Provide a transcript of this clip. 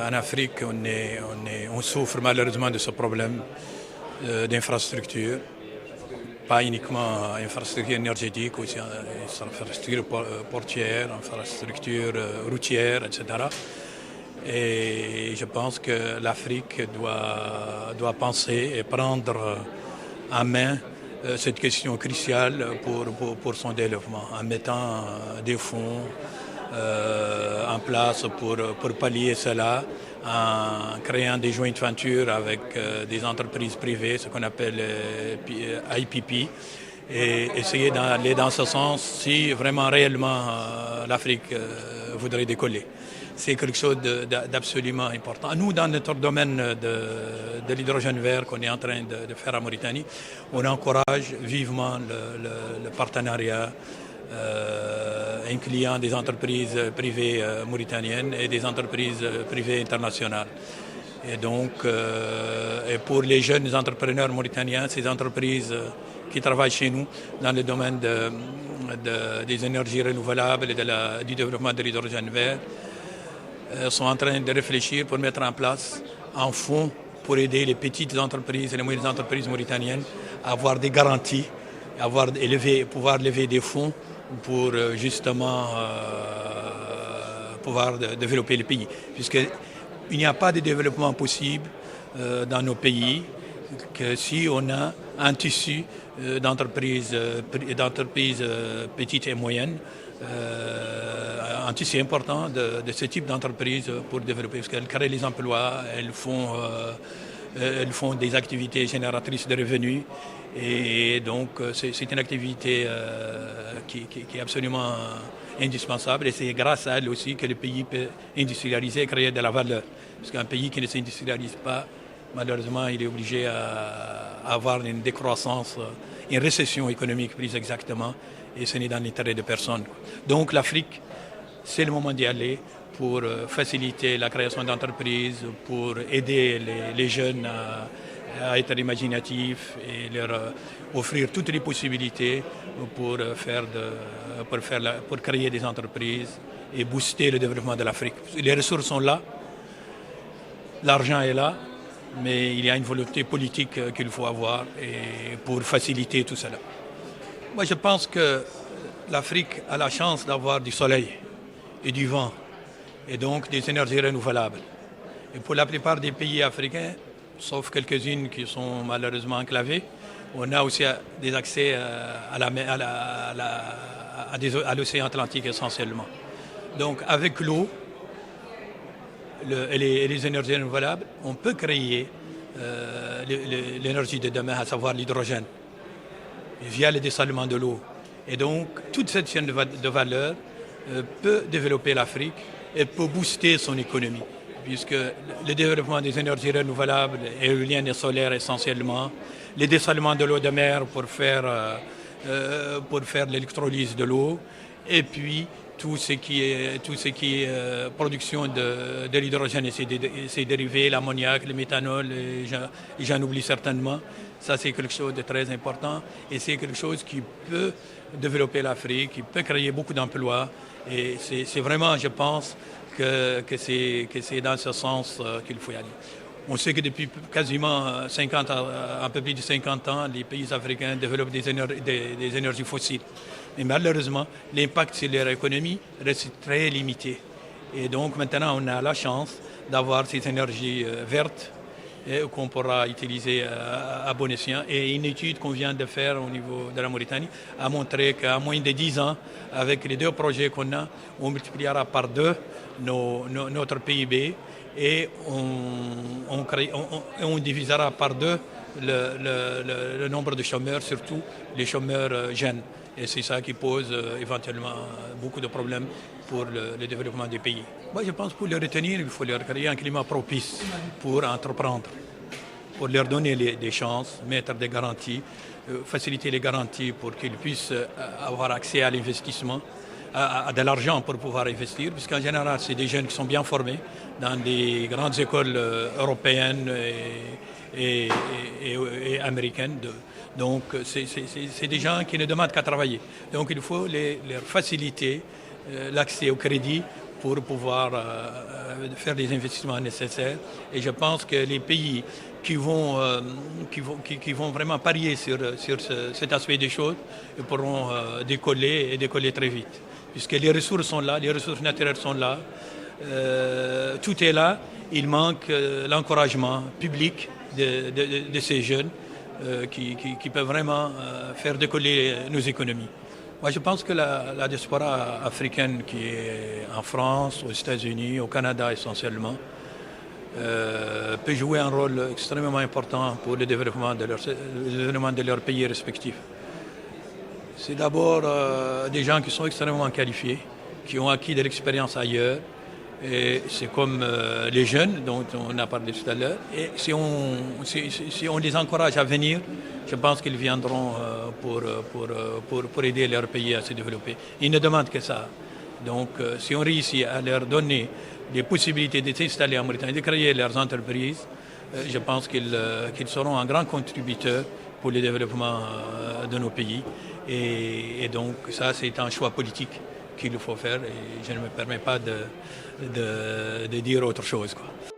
en Afrique, on souffre malheureusement de ce problème d'infrastructure. Pas uniquement infrastructure énergétique, aussi infrastructure portière, infrastructure routière, etc. Et je pense que l'Afrique doit penser et prendre en main cette question cruciale pour son développement, en mettant des fonds en place pour pallier cela, en créant des joint ventures avec des entreprises privées, ce qu'on appelle IPP, et essayer d'aller dans ce sens si vraiment réellement l'Afrique voudrait décoller. C'est quelque chose d'absolument important. Nous, dans notre domaine de l'hydrogène vert qu'on est en train de faire en Mauritanie, on encourage vivement le partenariat incluant des entreprises privées mauritaniennes et des entreprises privées internationales. Et donc, et pour les jeunes entrepreneurs mauritaniens, ces entreprises qui travaillent chez nous dans le domaine des énergies renouvelables et du développement de l'hydrogène vert, sont en train de réfléchir pour mettre en place un fonds pour aider les petites entreprises et les moyennes entreprises mauritaniennes à avoir des garanties, pouvoir lever des fonds pour justement pouvoir développer le pays. Puisqu'il n'y a pas de développement possible dans nos pays que si on a un tissu d'entreprises petites et moyennes, un tissu important de ce type d'entreprise pour développer, parce qu'elles créent les emplois, elles font des activités génératrices de revenus, et donc c'est une activité qui est absolument indispensable, et c'est grâce à elle aussi que le pays peut industrialiser et créer de la valeur. Parce qu'un pays qui ne s'industrialise pas, malheureusement, il est obligé à avoir une décroissance, une récession économique plus exactement, et ce n'est dans l'intérêt de personne. Donc l'Afrique, c'est le moment d'y aller pour faciliter la création d'entreprises, pour aider les jeunes à être imaginatifs et leur offrir toutes les possibilités pour créer des entreprises et booster le développement de l'Afrique. Les ressources sont là, l'argent est là, mais il y a une volonté politique qu'il faut avoir et pour faciliter tout cela. Moi, je pense que l'Afrique a la chance d'avoir du soleil et du vent, et donc des énergies renouvelables. Et pour la plupart des pays africains, sauf quelques-unes qui sont malheureusement enclavées, on a aussi des accès à l'océan Atlantique essentiellement. Donc avec l'eau et les énergies renouvelables, on peut créer l'énergie de demain, à savoir l'hydrogène, via le dessalement de l'eau. Et donc, toute cette chaîne de valeur peut développer l'Afrique et peut booster son économie, puisque le développement des énergies renouvelables, éoliennes et solaires essentiellement, les dessalements de l'eau de mer pour faire l'électrolyse de l'eau, et puis tout ce qui est production de l'hydrogène et ses dérivés, l'ammoniac, le méthanol, j'en oublie certainement. Ça, c'est quelque chose de très important, et c'est quelque chose qui peut développer l'Afrique, qui peut créer beaucoup d'emplois, et c'est vraiment, je pense, que c'est dans ce sens qu'il faut y aller. On sait que depuis quasiment un peu plus de 50 ans, les pays africains développent des énergies fossiles. Mais malheureusement, l'impact sur leur économie reste très limité. Et donc maintenant, on a la chance d'avoir ces énergies vertes qu'on pourra utiliser à bon escient. Et une étude qu'on vient de faire au niveau de la Mauritanie a montré qu'à moins de 10 ans, avec les 2 projets qu'on a, on multipliera par 2 notre PIB, et on divisera par 2 le nombre de chômeurs, surtout les chômeurs jeunes. Et c'est ça qui pose éventuellement beaucoup de problèmes pour le développement des pays. Moi, je pense que pour les retenir, il faut leur créer un climat propice pour entreprendre, pour leur donner des chances, mettre des garanties, faciliter les garanties pour qu'ils puissent avoir accès à l'investissement, à de l'argent pour pouvoir investir, puisqu'en général, c'est des jeunes qui sont bien formés dans des grandes écoles européennes et américaines. Donc, c'est des gens qui ne demandent qu'à travailler. Donc, il faut leur faciliter l'accès au crédit pour pouvoir faire les investissements nécessaires. Et je pense que les pays qui vont vraiment parier sur cet aspect des choses pourront décoller très vite. Puisque les ressources sont là, les ressources naturelles sont là, tout est là. Il manque l'encouragement public de ces jeunes qui peuvent vraiment faire décoller nos économies. Moi, je pense que la diaspora africaine qui est en France, aux États-Unis, au Canada essentiellement, peut jouer un rôle extrêmement important pour le développement de leur pays respectifs. C'est d'abord des gens qui sont extrêmement qualifiés, qui ont acquis de l'expérience ailleurs. Et c'est comme les jeunes dont on a parlé tout à l'heure. Et si on les encourage à venir, je pense qu'ils viendront pour aider leur pays à se développer. Ils ne demandent que ça. Donc si on réussit à leur donner des possibilités de s'installer en Mauritanie, de créer leurs entreprises, je pense qu'ils seront un grand contributeur pour le développement de nos pays. Et donc ça, c'est un choix politique qu'il faut faire et je ne me permets pas de dire autre chose, quoi.